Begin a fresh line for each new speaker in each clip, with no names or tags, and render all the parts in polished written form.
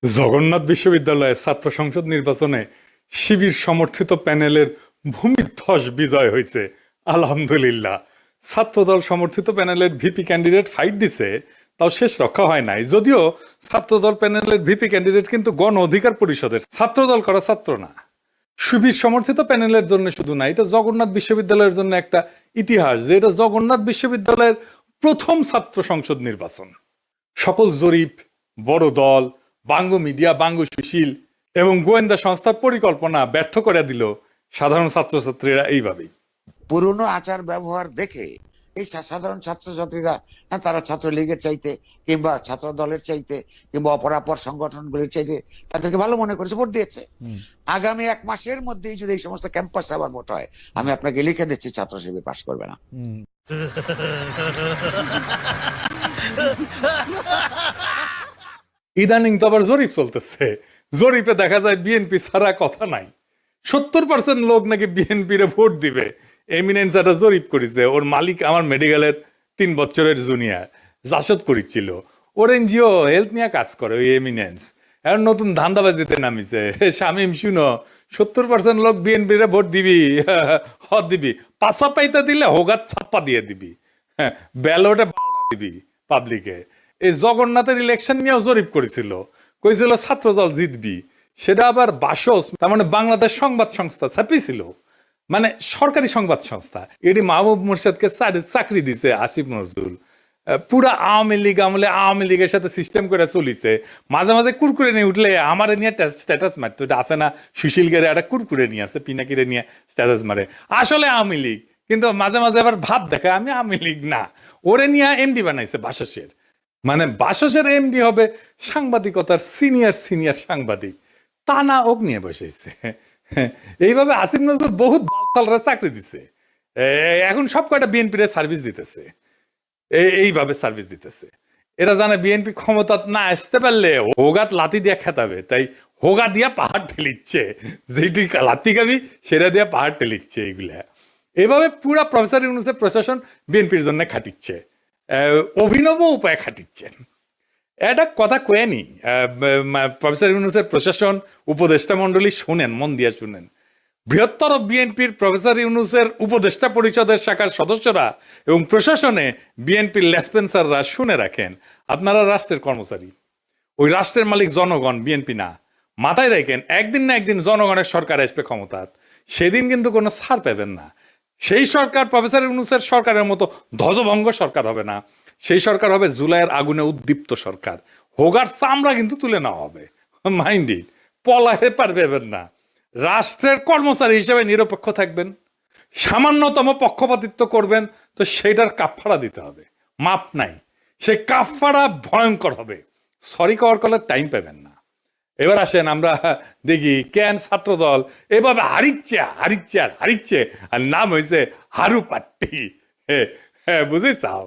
জগন্নাথ বিশ্ববিদ্যালয়ের ছাত্র সংসদ নির্বাচনে শিবির সমর্থিত প্যানেলের ভূমিধ্বস বিজয় হয়েছে। আলহামদুলিল্লাহ। ছাত্রদল সমর্থিত প্যানেলের ভিপি ক্যান্ডিডেট ফাইট দিছে, তাও শেষ রক্ষা হয় নাই। যদিও ছাত্রদল প্যানেলের ভিপি ক্যান্ডিডেট কিন্তু গণ অধিকার পরিষদের, ছাত্রদল করা ছাত্র না। শিবির সমর্থিত প্যানেলের জন্য শুধু না, এটা জগন্নাথ বিশ্ববিদ্যালয়ের জন্য একটা ইতিহাস যে এটা জগন্নাথ বিশ্ববিদ্যালয়ের প্রথম ছাত্র সংসদ নির্বাচন। সকল জরিপ, বড় দল, বাঙ্গ মিডিয়া, বাঙ্গ সুশীল এবং গোয়েন্দা সংস্থার পরিকল্পনা ব্যর্থ করে দিল সাধারণ ছাত্রছাত্রীরা এইভাবেই।
পুরনো আচার ব্যবহার দেখে এই সাধারণ ছাত্রছাত্রীরা তারা ছাত্রলীগের চাইতে কিংবা ছাত্র দলের চাইতে কিংবা অপরাপর সংগঠনগুলির চাইতে তাদেরকে ভালো মনে করেছে, ভোট দিয়েছে। আগামী 1 মাসের মধ্যেই যদি এই সমস্ত ক্যাম্পাস আবার ভোট হয়, আমি আপনাকে লিখে দিচ্ছি ছাত্র শিবির পাশ করবে না।
ইদানিং তো আবার জরিপ চলতেছে। জরিপে দেখা যায় বিএনপি ছাড়া কথা নাই। 70% লোক নাকি বিএনপি রে ভোট দিবে। এমিনেন্স একটা জরিপ করেছে, ওর মালিক আমার মেডিকেলের 3 বছরের জুনিয়র জাসদ করেছিল। ওর এনজিও হেলথ নিয়ে কাজ করে ওই এমিনেন্স। এখন নতুন ধান্দাবাজিতে নামিছে। শামিম শুনো, 70% লোক বিএনপি রে ভোট দিবি, হদ দিবি, পাশা পাইতে দিলে হোগাত ছাপ্পা দিয়ে দিবি, ব্যালটে দিবি পাবলিকে। এই জগন্নাথের ইলেকশন নিয়েও জরিপ করেছিল, কইছিল ছাত্রদল জিতবি। সেটা আবার বাসস, তার মানে বাংলাদেশ সংবাদ সংস্থা ছাপিয়েছিল, মানে সরকারি সংবাদ সংস্থা। এটি মাহবুব মুর্শেদকে চাকরি দিছে আসিফ নজরুল। পুরা আওয়ামী লীগ আমলে আওয়ামী লীগের সাথে সিস্টেম করে চলিছে। মাঝে মাঝে কুরকুরে নিয়ে উঠলে আমার নিয়ে স্ট্যাটাস মারতো। এটা আছে না, সুশীল গেরে একটা কুরকুরে নিয়ে আছে, পিনাকিরে নিয়ে স্ট্যাটাস মারে, আসলে আওয়ামী লীগ, কিন্তু মাঝে মাঝে আবার ভাব দেখায় আমি আওয়ামী লীগ না। ওরে নিয়ে এমডি বানাইছে বাসসের। মানে বাসসের এমডি হবে সাংবাদিকতার সিনিয়র সিনিয়র সাংবাদিক, তা না ওক নিয়ে বসেছে। এইভাবে আসিফ নজরুল বহুত বালসালরা চাকরি দিছে। এখন সব কয়টা বিএনপির সার্ভিস দিতেছে, এইভাবে সার্ভিস দিতেছে। এরা জানে বিএনপি ক্ষমতা না আসতে পারলে হোগাত লাথি দিয়ে খেতাবে, তাই হোগা দিয়া পাহাড় ঠেলিচ্ছে। যেটি লাথি খাবি সেটা দিয়ে পাহাড় ঠেলিচ্ছে। এইগুলা এভাবে পুরা প্রফেসর ইউনূসের প্রশাসন বিএনপির জন্য খাটিচ্ছে, অভিনব উপায়ে খাটিচ্ছে। এটা কথা কয়েনি প্রফেসর ইউনূসের প্রশাসন, উপদেষ্টা মন্ডলী শুনেন, মন দিয়ে শুনেন। বৃহত্তর বিএনপির প্রফেসর ইউনূসের উপদেষ্টা পরিষদের শাখার সদস্যরা এবং প্রশাসনে বিএনপির লেসপেন্সাররা শুনে রাখেন, আপনারা রাষ্ট্রের কর্মচারী, ওই রাষ্ট্রের মালিক জনগণ, বিএনপি না। মাথায় রাখেন, একদিন না একদিন জনগণের সরকার আসবে ক্ষমতায়, সেদিন কিন্তু কোনো ছাড় পাবেন না। সেই সরকার প্রফেসর ইউনূসের সরকারের মতো ধ্বজভঙ্গ সরকার হবে না। সেই সরকার হবে জুলাইয়ের আগুনে উদ্দীপ্ত সরকার। হোগার চামড়া কিন্তু তুলে নেওয়া হবে, মাইন্ডি পলাহে পারবেন না। রাষ্ট্রের কর্মচারী হিসেবে নিরপেক্ষ থাকবেন, সামান্যতম পক্ষপাতিত্ব করবেন তো সেইটার কাফফারা দিতে হবে, মাপ নাই। সেই কাফফারা ভয়ঙ্কর হবে, সরি কওয়ার কলে টাইম পাবেন না। এবার আসেন আমরা দেখি কেন ছাত্রদল এভাবে হারিচ্ছে হারিচ্ছে আর হারিচ্ছে, আর নাম হয়েছে হারু পাট্টি। হ্যাঁ বুঝেছাও।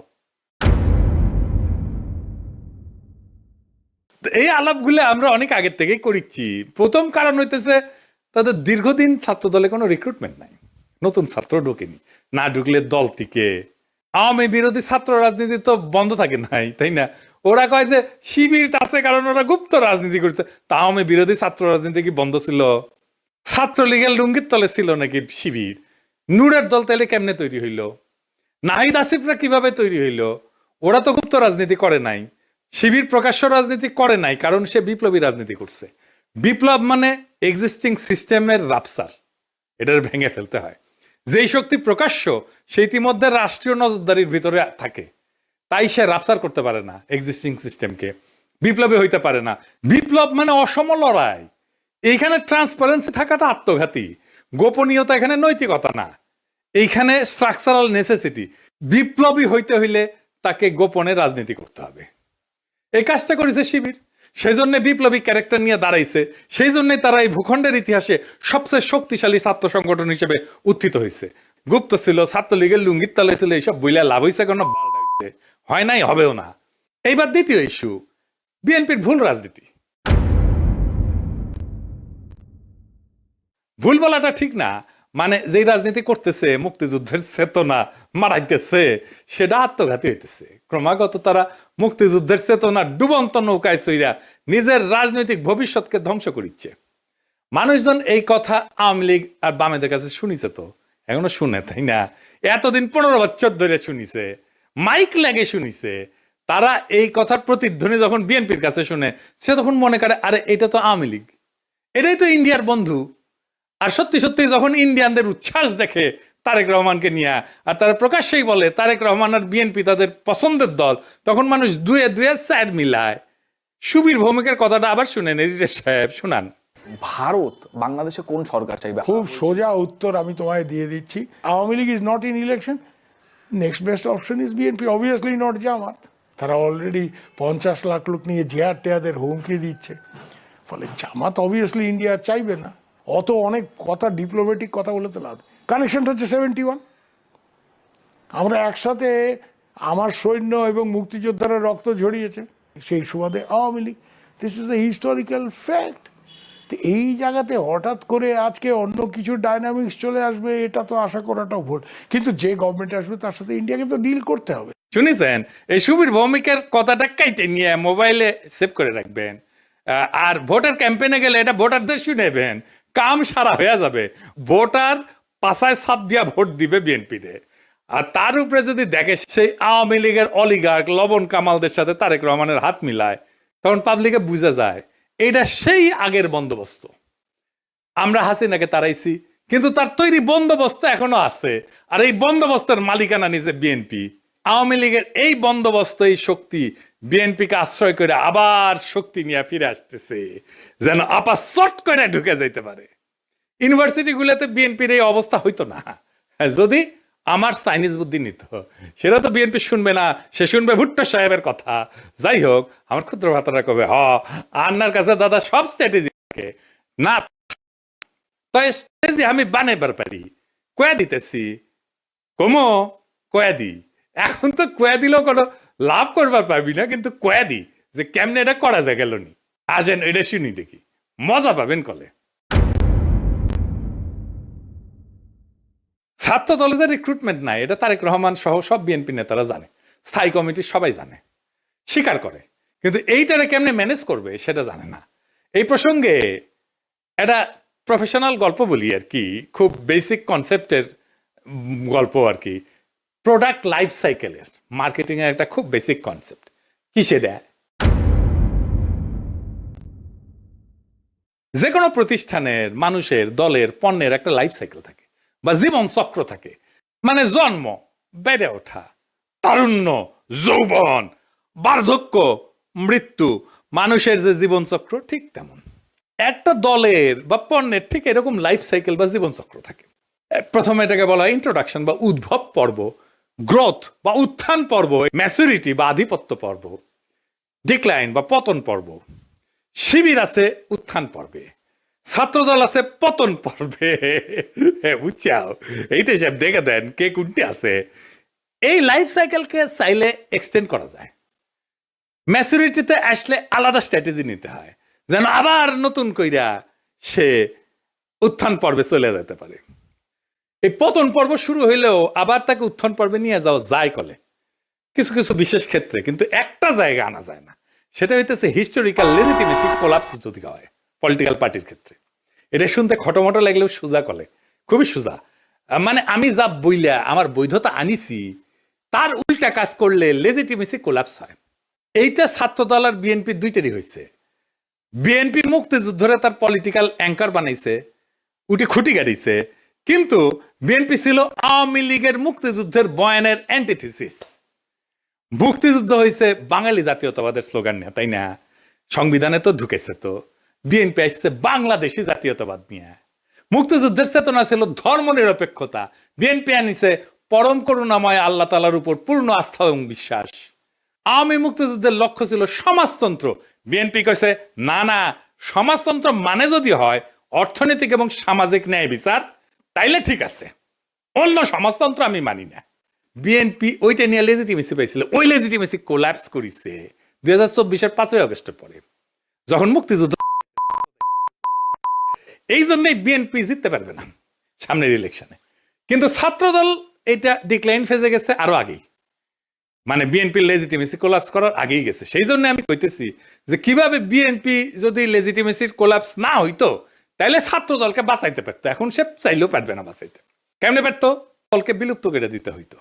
এই আলাপগুলো আমরা অনেক আগের থেকেই করিচ্ছি। প্রথম কারণ হইতেছে তাদের দীর্ঘদিন ছাত্র দলে কোনো রিক্রুটমেন্ট নাই, নতুন ছাত্র ঢুকেনি। না ঢুকলে দল থেকে আওয়ামী বিরোধী ছাত্র রাজনীতি তো বন্ধ থাকে নাই, তাই না? ওরা কয় যে শিবির আছে কারণ ওরা গুপ্ত রাজনীতি করছে, তা আওয়ামী বিরোধী ছাত্র রাজনীতি কি বন্ধ ছিল? ছাত্রলীগের লুঙ্গির তলে ছিল নাকি শিবির? নূরের দল তাহলে কেমনে তৈরি হইল? নাহিদ আসিফরা কিভাবে তৈরি হইল? ওরা তো গুপ্ত রাজনীতি করে নাই। শিবির প্রকাশ্য রাজনীতি করে নাই, কারণ সে বিপ্লবী রাজনীতি করছে। বিপ্লব মানে এক্সিস্টিং সিস্টেমের রাপসার, এটার ভেঙে ফেলতে হয়। যেই শক্তি প্রকাশ্য সে ইতিমধ্যে রাষ্ট্রীয় নজরদারির ভিতরে থাকে, তাই সে রাপসার করতে পারে না এক্সিস্টিং সিস্টেমকে, বিপ্লবী হইতে পারে না। বিপ্লব মানে অসম লড়াই। এইখানে ট্রান্সপারেন্সি থাকাটা আত্মঘাতী, গোপনীয়তা এখানে নৈতিকতা না, এইখানে স্ট্রাকচারাল নেসেসিটি। বিপ্লবী হইতে হইলে তাকে গোপনে রাজনীতি করতে হবে। এই কাজটা করেছে শিবির, সেই জন্য বিপ্লবী ক্যারেক্টার নিয়ে দাঁড়াইছে। সেই জন্য তারা এই ভূখণ্ডের ইতিহাসে সবচেয়ে শক্তিশালী ছাত্র সংগঠন হিসেবে উত্থিত হয়েছে। গুপ্ত ছিল, ছাত্রলীগের লুঙ্গির তলে ছিল, এইসব বইলা লাভ হয়েছে কেন? হয় নাই, হবেও না। এইবার দ্বিতীয় ইস্যু, বিএনপির ভুল রাজনীতি। ভুল বলাটা ঠিক না, মানে যেই রাজনীতি করতেছে মুক্তিযুদ্ধের চেতনা মারাইতেছে, সেটা আত্মঘাতী হইতেছে। ক্রমাগত তারা মুক্তিযুদ্ধের চেতনা ডুবন্ত নৌকায় চইরা নিজের রাজনৈতিক ভবিষ্যৎকে ধ্বংস করিচ্ছে। মানুষজন এই কথা আওয়ামী লীগ আর বামেদের কাছে শুনিছে, তো এখনো শুনে, তাই না? এতদিন 15 বছর ধরে শুনিছে, মাইক লাগে শুনিছে। তারা এই কথার প্রতিধ্বনি যখন বিএনপির কাছে শুনে, সে তখন মনে করে আরে এটা তো আওয়ামী লীগ, এটাই তো ইন্ডিয়ার বন্ধু। আর সত্যি সত্যি যখন ইন্ডিয়ানদের উচ্ছ্বাস দেখে তারেক রহমানকে নিয়ে, আর তারা প্রকাশ্যেই বলে তারেক রহমান আর বিএনপি তাদের পছন্দের দল, তখন মানুষ দুয়ে দুয়ে স্যার মিলায়। সুবীর ভৌমিকের কথাটা আবার শুনেন, এডিটর সাহেব শুনান।
ভারত বাংলাদেশে কোন সরকার চাইবে?
খুব সোজা উত্তর আমি তোমায় দিয়ে দিচ্ছি। Awami League is not in election, next best option is BNP, obviously not Jamaat. তারা অলরেডি 50 লাখ লোক নিয়ে জিয়ার টেয়াদের হুমকি দিচ্ছে, ফলে জামাত অবভিয়াসলি ইন্ডিয়া চাইবে না। অত অনেক কথা, ডিপ্লোম্যাটিক কথা বলে তো লাভ। কানেকশনটা হচ্ছে 71। আমরা একসাথে, আমার সৈন্য এবং মুক্তিযোদ্ধারা রক্ত ঝরিয়েছে, সেই সুবাদে Awami League. This is the historical fact. তো এই জায়গাতে হঠাৎ করে আজকে অন্য কিছু ডাইনামিক্স চলে আসবে, এটা তো আশা করাটাও ভুল। কিন্তু যে গভর্নমেন্ট আসবে তার সাথে ইন্ডিয়াকে তো ডিল করতে হবে।
শুনেছেন? এই সুবীর ভৌমিকের কথাটা কাইটে নিয়ে মোবাইলে সেভ করে রাখবেন, আর ভোটার ক্যাম্পেইনে গেলে এটা ভোটারদের শুনেবেন, কাম সারা হয়ে যাবে। ভোটার পাশায় ছাপ দিয়া ভোট দিবে বিএনপি রে। আর তার উপরে যদি দেখে সেই আওয়ামী লীগের অলিগার্ক লবণ কামালদের সাথে তারেক রহমানের হাত মিলায়, তখন পাবলিকে বুঝা যায় এটা সেই আগের বন্দোবস্ত। আমরা হাসিনাকে তাড়াইছি, কিন্তু তার তৈরি বন্দোবস্ত এখনো আছে, আর এই বন্দোবস্তের মালিকানা নিছে বিএনপি। আওয়ামী লীগের এই বন্দোবস্ত, এই শক্তি বিএনপিকে আশ্রয় করে আবার শক্তি নিয়ে ফিরে আসতেছে, যেন আপা চট করে ঢুকে যাইতে পারে। ইউনিভার্সিটি গুলোতে বিএনপির এই অবস্থা হইতো না যদি আমার চাইনিজ বুদ্ধি নিত। সেটা তো বিএনপি শুনবে না, সে শুনবে ভুট্টো সাহেবের কথা। যাই হোক, আমার ক্ষুদ্র ভাতারা কবে আন্নার কাছে দাদা সব স্ট্র্যাটেজি না, তো স্ট্র্যাটেজি আমি বানাইবার পারি, কয়া দিতেছি, কমো কয়া দি। এখন তো কয়া দিলেও কোনো লাভ করবার পারবি না, কিন্তু কয়া দি যে কেমনে এটা করা যায় গেল নি। আসেন এটা শুনি দেখি, মজা পাবেন কলে। ছাত্র দলে যে রিক্রুটমেন্ট নাই, এটা তারেক রহমান সহ সব বিএনপি নেতারা জানে, স্থায়ী কমিটির সবাই জানে, স্বীকার করে, কিন্তু এইটারে কেমনে ম্যানেজ করবে সেটা জানে না। এই প্রসঙ্গে একটা প্রফেশনাল গল্প বলি আর কি, খুব বেসিক কনসেপ্টের গল্প আর কি। প্রোডাক্ট লাইফ সাইকেলের মার্কেটিং এর একটা খুব বেসিক কনসেপ্ট। কিসে দেয়? যে কোনো প্রতিষ্ঠানের, মানুষের, দলের, পণ্যের একটা লাইফ সাইকেল থাকে বা জীবন চক্র থাকে। মানে জন্ম, বেড়ে ওঠা, তারুণ্য, যৌবন, বার্ধক্য, মৃত্যু, মানুষের যে জীবন চক্র ঠিক তেমন একটা দলের বা পণ্যের ঠিক এরকম লাইফ সাইকেল বা জীবন চক্র থাকে। প্রথমে এটাকে বলা হয় ইন্ট্রোডাকশন বা উদ্ভব পর্ব, গ্রোথ বা উত্থান পর্ব, ম্যাচুরিটি বা আধিপত্য পর্ব, ডিক্লাইন বা পতন পর্ব। শিবির আছে উত্থান পর্বে, ছাত্রদল আছে পতন পর্বে। বুঝছাও? এইটা সব দেখে দেন কে কোনটি আছে। এই লাইফ সাইকেলকে চাইলে এক্সটেন্ড করা যায়। ম্যাচুরিটিতে আসলে আলাদা স্ট্র্যাটেজি নিতে হয়, যেন আবার নতুন কইরা সে উত্থান পর্বে চলে যেতে পারে। এই পতন পর্ব শুরু হইলেও আবার তাকে উত্থান পর্বে নিয়ে যাওয়া যায় কলে কিছু কিছু বিশেষ ক্ষেত্রে, কিন্তু একটা জায়গা আনা যায় না। সেটা হইতেছে হিস্টোরিক্যাল লেজিটিমেসি কোলাপস যদি হয় পলিটিক্যাল পার্টির ক্ষেত্রে। এটা শুনতে খটোমটো লাগলেও সোজা কলে, খুবই সোজা। মানে আমি যা বইলা আমার বৈধতা আনিছি তার উল্টা কাজ করলে লেজিটিমেসি কোলাপস হয়। এইটা ছাত্রদল আর বিএনপি দুইটারই হয়েছে। বিএনপি মুক্তিযুদ্ধরে তার পলিটিক্যাল অ্যাঙ্কার বানাইছে, উঠে খুঁটি গাড়িছে, কিন্তু বিএনপি ছিল আওয়ামী লীগের মুক্তিযুদ্ধের বয়ানের অ্যান্টিথিসিস। মুক্তিযুদ্ধ হয়েছে বাঙালি জাতীয়তাবাদের স্লোগান নিয়ে, তাই না? সংবিধানে তো ঢুকেছে। তো বিএনপি আসছে বাংলাদেশি জাতীয়তাবাদ নিয়ে। মুক্তিযুদ্ধের চেতনা ছিল ধর্ম নিরপেক্ষতা, বিএনপি আনিছে পরম করুণাময় আল্লাহ তাআলার উপর পূর্ণ আস্থা এবং বিশ্বাস। আওয়ামী মুক্তিযুদ্ধের লক্ষ্য ছিল সমাজতন্ত্র, বিএনপি কইছে না না, সমাজতন্ত্র মানে যদি হয় অর্থনৈতিক এবং সামাজিক ন্যায় বিচার, তাইলে ঠিক আছে, অন্য সমাজতন্ত্র আমি মানি না। বিএনপি ওইটা নিয়ে লেজিটিমেসি পাইছিল, ওই লেজিটিমেসি কোল্যাপস করেছে 2024-এর 5ই আগস্টের পরে, যখন মুক্তিযুদ্ধ। এই জন্যই বিএনপি জিততে পারবে না সামনের ইলেকশনে। কিন্তু ছাত্রদল এটা ডিক্লাইন ফেজে গেছে আরো আগেই, মানে বিএনপির লেজিটিমেসি কোলাপস করার আগেই গেছে। সেই জন্য আমি কইতেছি যে কিভাবে বিএনপি যদি লেজিটিমেসির কোলাপস না হইতো তাহলে ছাত্র দলকে বাঁচাইতে পারতো, এখন সে চাইলেও পারবে না বাঁচাইতে। কেমনে পারতো? দলকে বিলুপ্ত করে দিতে হইতো।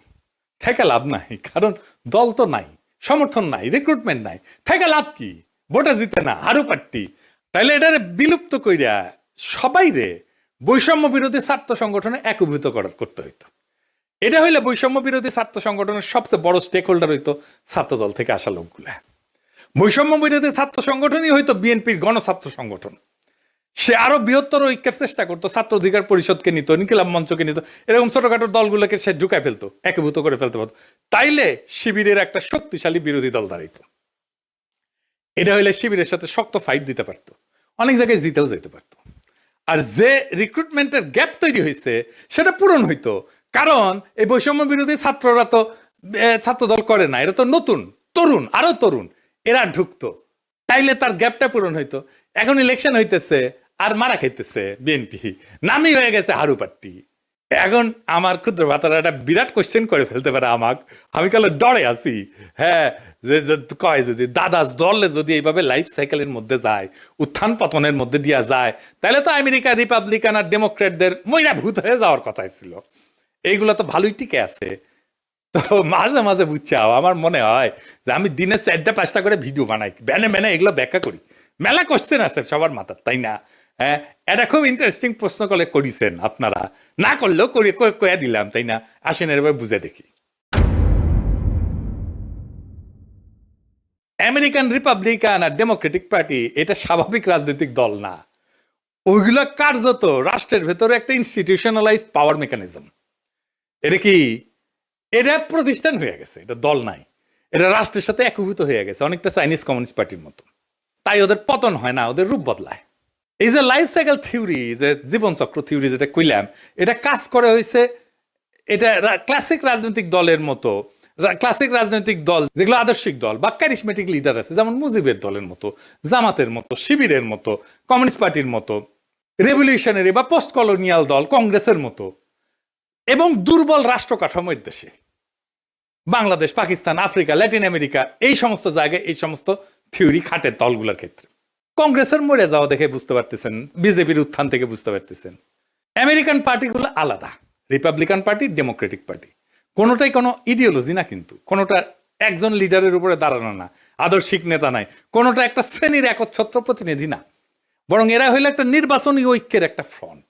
থেকে লাভ নাই, কারণ দল তো নাই, সমর্থন নাই, রিক্রুটমেন্ট নাই, থেকে লাভ কি? ভোটে জিতে না, আরো পার্টি। তাইলে এটারে বিলুপ্ত কইরা সবাই রে বৈষম্য বিরোধী ছাত্র সংগঠনে একীভূত করতে হইতো। এটা হইলে বৈষম্য বিরোধী ছাত্র সংগঠনের সবচেয়ে বড় স্টেক হোল্ডার হইতো ছাত্র দল থেকে আসা লোকগুলা। বৈষম্য বিরোধী ছাত্র সংগঠনই হইতো বিএনপির গণছাত্র সংগঠন। সে আরো বৃহত্তর ঐক্যের চেষ্টা করতো, ছাত্র অধিকার পরিষদকে নিত, ইনকিলাব মঞ্চকে নিত, এরকম ছোটখাটো দলগুলোকে সে ঢুকায় ফেলতো, একীভূত করে ফেলতে পারতো। তাইলে শিবিরের একটা শক্তিশালী বিরোধী দল দাঁড়াইতো। এটা হইলে শিবিরের সাথে শক্ত ফাইট দিতে পারতো, অনেক জায়গায় জিতেও যেতে পারতো। আর যে রিক্রুটমেন্টের গ্যাপ তৈরি হয়েছে সেটা পূরণ হইতো, কারণ এই বৈষম্য বিরোধী ছাত্ররা তো ছাত্র দল করে না, এরা তো নতুন তরুণ, আরো তরুণ, এরা ঢুকতো, তাইলে তার গ্যাপটা পূরণ হইতো। এখন ইলেকশন হইতেছে আর মারা খাইতেছে বিএনপি, নামই হয়ে গেছে হারু পার্টি। এখন আমার ক্ষুদ্র ভাতারা একটা বিরাট কোশ্চেন করে ফেলতে পারে আমাকে, আমি কালে ডরে আছি। হ্যাঁ, যে কয় যদি দাদা দলে যদি এইভাবে লাইফ সাইকেলের মধ্যে যায়, উত্থান পতনের মধ্যে দিয়া যায়, তাহলে তো আমেরিকা রিপাবলিকান আর ডেমোক্রেটদের মইরা ভূত হয়ে যাওয়ার কথাই ছিল। এইগুলো তো ভালোই টিকে আছে। তো মাঝে মাঝে বুঝছাও আমার মনে হয় যে আমি দিনে 4টা-5টা করে ভিডিও বানাই, বেনে এগুলো ব্যাখ্যা করি। মেলা কোশ্চেন আছে সবার মাথার, তাই না? হ্যাঁ, এটা খুব ইন্টারেস্টিং প্রশ্ন করে করিছেন আপনারা, না করলেও কয়ে দিলাম, তাই না? আসেন এবার বুঝে দেখি। আমেরিকান রিপাবলিকান আর ডেমোক্রেটিক পার্টি এটা স্বাভাবিক রাজনৈতিক দল না, ওইগুলো কার্যত রাষ্ট্রের ভেতরে একটা ইনস্টিটিউশনালাইজ পাওয়ার মেকানিজম। এটা কি? এটা প্রতিষ্ঠান হয়ে গেছে, এটা দল নাই, এটা রাষ্ট্রের সাথে একীভূত হয়ে গেছে, অনেকটা চাইনিজ কমিউনিস্ট পার্টির মতো। তাই ওদের পতন হয় না, ওদের রূপ বদলায়। এই যে লাইফ সাইকেল থিওরি, যে জীবনচক্র থিওরি যেটা কইলাম, এটা কাজ করে হয়েছে, এটা ক্লাসিক রাজনৈতিক দলের মতো, ক্লাসিক রাজনৈতিক দল যেগুলো আদর্শিক দল বা ক্যারিসমেটিক লিডার আছে, যেমন মুজিবের দলের মতো, জামাতের মতো, শিবিরের মতো, কমিউনিস্ট পার্টির মতো, রেভলিউশনারি বা পোস্ট কলোনিয়াল দল কংগ্রেসের মতো, এবং দুর্বল রাষ্ট্র কাঠামোর দেশে Bangladesh, Pakistan, Africa, Latin America, এই সমস্ত জায়গায় এই সমস্ত থিওরি খাটে দলগুলোর ক্ষেত্রে। কংগ্রেসের মরে যাওয়া দেখে বুঝতে পারতেছেন, বিজেপির উত্থান থেকে বুঝতে পারতেছেন। আমেরিকান পার্টিগুলো আলাদা, রিপাবলিকান পার্টি, ডেমোক্রেটিক পার্টি, কোনোটাই কোনো ইডিওলজি না, কিন্তু কোনোটা একজন লিডারের উপরে দাঁড়ানো না, আদর্শিক নেতা নাই, কোনোটা একটা শ্রেণীর একচ্ছত্র প্রতিনিধি না, বরং এরা হইলো একটা নির্বাচনী ঐক্যের একটা ফ্রন্ট।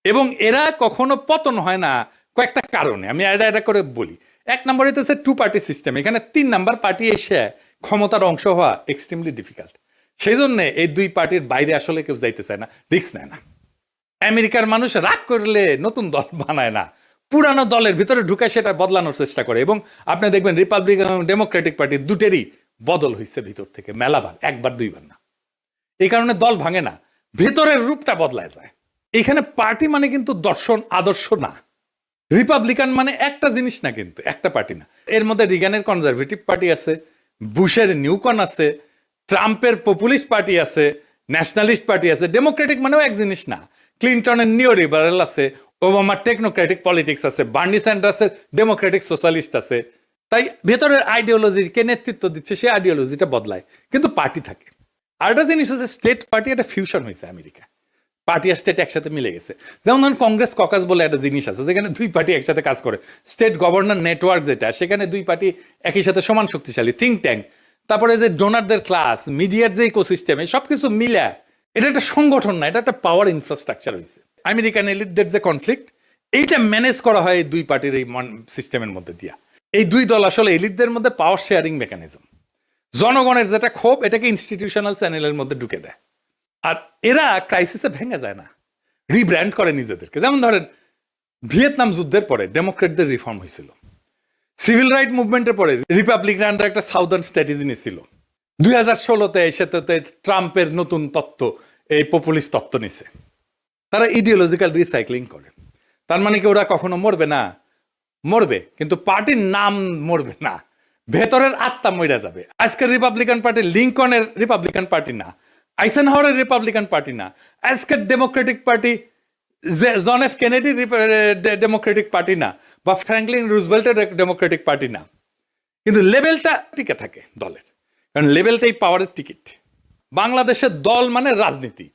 এবং এরা কখনো পতন হয় না কয়েকটা কারণে, আমি এটা করে বলি। 1 নম্বর হইতেছে 2 পার্টি সিস্টেম, এখানে 3 নাম্বার পার্টি এসে ক্ষমতার অংশ হওয়া এক্সট্রিমলি ডিফিকাল্ট। সেই জন্য এই 2 পার্টির বাইরে আসলে কেউ যাইতে চায় না, রিস্ক নেয় না। আমেরিকার মানুষ রাগ করলে নতুন দল বানায় না, পুরানো দলের ভিতরে ঢুকায় সেটা বদলানোর চেষ্টা করে। এবং আপনি দেখবেন রিপাবলিকান এবং ডেমোক্রেটিক পার্টি দুটেরই বদল হয়েছে ভিতর থেকে মেলাবার, 1বার-2বার না। এই কারণে দল ভাঙে না, ভেতরের রূপটা বদলায় যায়। এখানে পার্টি মানে কিন্তু দর্শন, আদর্শ না। রিপাবলিকান মানে একটা জিনিস না, কিন্তু একটা পার্টি না। এর মধ্যে রিগানের কনজারভেটিভ পার্টি আছে, বুশের নিউকন আছে, ট্রাম্পের পপুলিস্ট পার্টি আছে, ন্যাশনালিস্ট পার্টি আছে। ডেমোক্রেটিক মানেও এক জিনিস না। ক্লিনটনের নিও লিবারেল আছে, ওবামার টেকনোক্রেটিক পলিটিক্স আছে, বার্নি স্যান্ডার্সের ডেমোক্রেটিক সোশ্যালিস্ট আছে। তাই ভেতরের আইডিওলজি কে নেতৃত্ব দিচ্ছে সেই আইডিওলজিটা বদলায়, কিন্তু পার্টি থাকে। আর একটা জিনিস হচ্ছে স্টেট পার্টি, একটা ফিউশন হয়েছে আমেরিকা, পার্টি আর স্টেট একসাথে মিলে গেছে। যেমন ধরুন কংগ্রেস ককাস বলে একটা জিনিস আছে, যেখানে 2 পার্টি একসাথে কাজ করে। স্টেট গভর্নর নেটওয়ার্ক যেটা, সেখানে 2 পার্টি একই সাথে সমান শক্তিশালী। থিঙ্ক ট্যাঙ্ক, তারপরে যে ডোনারদের ক্লাস, মিডিয়ার যে ইকোসিস্টেম, সবকিছু মিলে এটা একটা সংগঠন না, এটা একটা পাওয়ার ইনফ্রাস্ট্রাকচার হয়েছে। আমেরিকান এলিটদের যে কনফ্লিক্ট, এইটা ম্যানেজ করা হয় এই 2 পার্টির এই সিস্টেমের মধ্যে দিয়া। এই 2 দল আসলে এলিটদের মধ্যে পাওয়ার শেয়ারিং মেকানিজম। জনগণের যেটা ক্ষোভ, এটাকে ইনস্টিটিউশনাল চ্যানেলের মধ্যে ঢুকে দেয়। আর এরা ক্রাইসিসে ভেঙে যায় না, রিব্র্যান্ড করে নিজেদেরকে। যেমন ধরেন ভিয়েতনাম যুদ্ধের পরে ডেমোক্রেটদের রিফর্ম হয়েছিল, সিভিল রাইট মুভমেন্টের পরে রিপাবলিকানরা একটা সাউদার্ন স্ট্র্যাটেজি নিয়েছিল, 2016-তে সেটাতে ট্রাম্পের নতুন তত্ত্ব, এই পপুলিস্ট তত্ত্ব নিছে। তারা ইডিওলজিক্যাল রিসাইক্লিং করে। তার মানে কি ওরা কখনো মরবে না? মরবে, কিন্তু পার্টির নাম মরবে না, ভেতরের আত্মা মরে যাবে। আজকের রিপাবলিকান পার্টি লিঙ্কনের রিপাবলিকান পার্টি না, আইসেনহাওয়ারের রিপাবলিকান পার্টি না, আজকের Democratic Party John F Kennedy Democratic Party না, বা ফ্র্যাঙ্কলিন রুজভেল্টের ডেমোক্রেটিক পার্টি না, কিন্তু লেভেলটা টিকে থাকে দলের, কারণ লেভেলটাই পাওয়ারের টিকিট। বাংলাদেশের দল মানে রাজনীতি,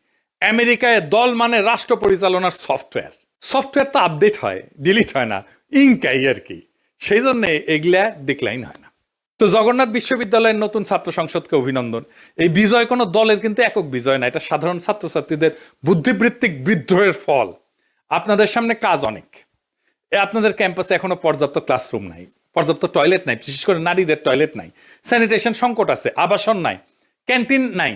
আমেরিকায় দল মানে রাষ্ট্র পরিচালনার সফটওয়্যার। সফটওয়্যার তো আপডেট হয়, ডিলিট হয় না, ইনকাই আর কি। সেই জন্য এগুলা ডিক্লাইন হয় না। তো জগন্নাথ বিশ্ববিদ্যালয়ের নতুন ছাত্র সংসদকে অভিনন্দন। এই বিজয় কোনো দলের কিন্তু একক বিজয় না, এটা সাধারণ ছাত্রছাত্রীদের বুদ্ধিবৃত্তিক বিদ্রোহের ফল। আপনাদের সামনে কাজ অনেক। আপনাদের ক্যাম্পাসে এখনো পর্যাপ্ত ক্লাসরুম নাই, পর্যাপ্ত টয়লেট নাই, বিশেষ করে নারীদের টয়লেট নাই, স্যানিটেশন সংকট আছে, আবাসন নাই, ক্যান্টিন নাই।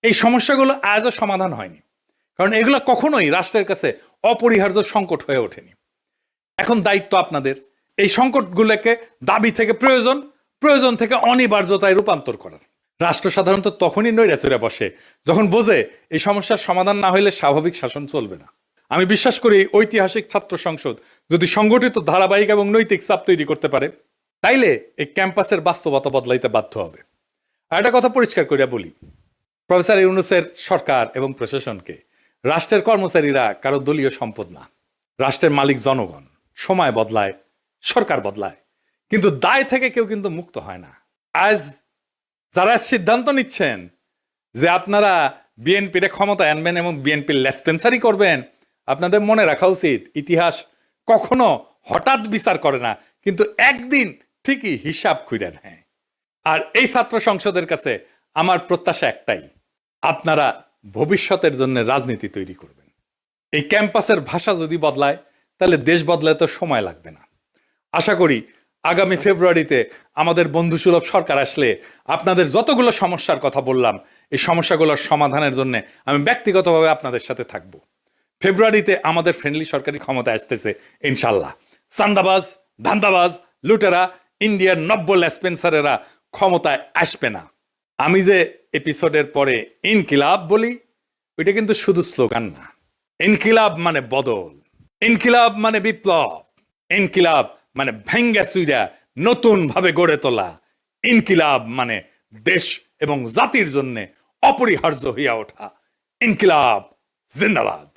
এই সমস্যাগুলো আজও সমাধান হয়নি, কারণ এগুলো কখনোই রাষ্ট্রের কাছে অপরিহার্য সংকট হয়ে ওঠেনি। এখন দায়িত্ব আপনাদের এই সংকটগুলোকে দাবি থেকে প্রয়োজন, প্রয়োজন থেকে অনিবার্যতায় রূপান্তর করার। রাষ্ট্র সাধারণত তখনই নৈরাচরে বসে যখন বোঝে এই সমস্যার সমাধান না হইলে স্বাভাবিক শাসন চলবে না। আমি বিশ্বাস করি ঐতিহাসিক ছাত্র সংসদ যদি সংগঠিত, ধারাবাহিক এবং নৈতিক চাপ তৈরি করতে পারে, তাইলে এই ক্যাম্পাসের বাস্তবতা বদলাইতে বাধ্য হবে। আর একটা কথা পরিষ্কার করিয়া বলি, প্রফেসর ইউনূসের সরকার এবং প্রশাসনকে রাষ্ট্রের কর্মচারীরা কারো দলীয় সম্পদ না। রাষ্ট্রের মালিক জনগণ। সময় বদলায়, সরকার বদলায়, কিন্তু দায় থেকে কেউ কিন্তু মুক্ত হয় না। আজ যারা সিদ্ধান্ত নিচ্ছেন যে আপনারা বিএনপির ক্ষমতায় আনবেন এবং বিএনপির লেসপেন্সারি করবেন, আপনাদের মনে রাখা উচিত ইতিহাস কখনো হঠাৎ বিচার করে না, কিন্তু একদিন ঠিকই হিসাব খুঁড়ে নেয়। আর এই ছাত্র সংসদের কাছে আমার প্রত্যাশা একটাই, আপনারা ভবিষ্যতের জন্য রাজনীতি তৈরি করবেন। এই ক্যাম্পাসের ভাষা যদি বদলায়, তাহলে দেশ বদলায় তো সময় লাগবে না। আশা করি আগামী ফেব্রুয়ারিতে আমাদের বন্ধুসুলভ সরকার আসলে আপনাদের যতগুলো সমস্যার কথা বললাম, এই সমস্যাগুলোর সমাধানের জন্য আমি ব্যক্তিগতভাবে আপনাদের সাথে থাকব। ফেব্রুয়ারিতে আমাদের ফ্রেন্ডলি সরকারি ক্ষমতা আসতেছে ইনশাল্লাহ। চান্দাবাজ, ধান্দাবাজ, লুটেরা, ইন্ডিয়ার নব্য লেসপেন্সারেরা ক্ষমতায় আসবে না। আমি যে এপিসোডের পরে ইনকিলাব বলি, ওইটা কিন্তু শুধু স্লোগান না। ইনকিলাব মানে বদল, ইনকিলাব মানে বিপ্লব, ইনকিলাব মানে ভেঙ্গা চুইরা নতুন ভাবে গড়ে তোলা, ইনকিলাব মানে দেশ এবং জাতির জন্য অপরিহার্য হইয়া ওঠা। ইনকিলাব জিন্দাবাদ।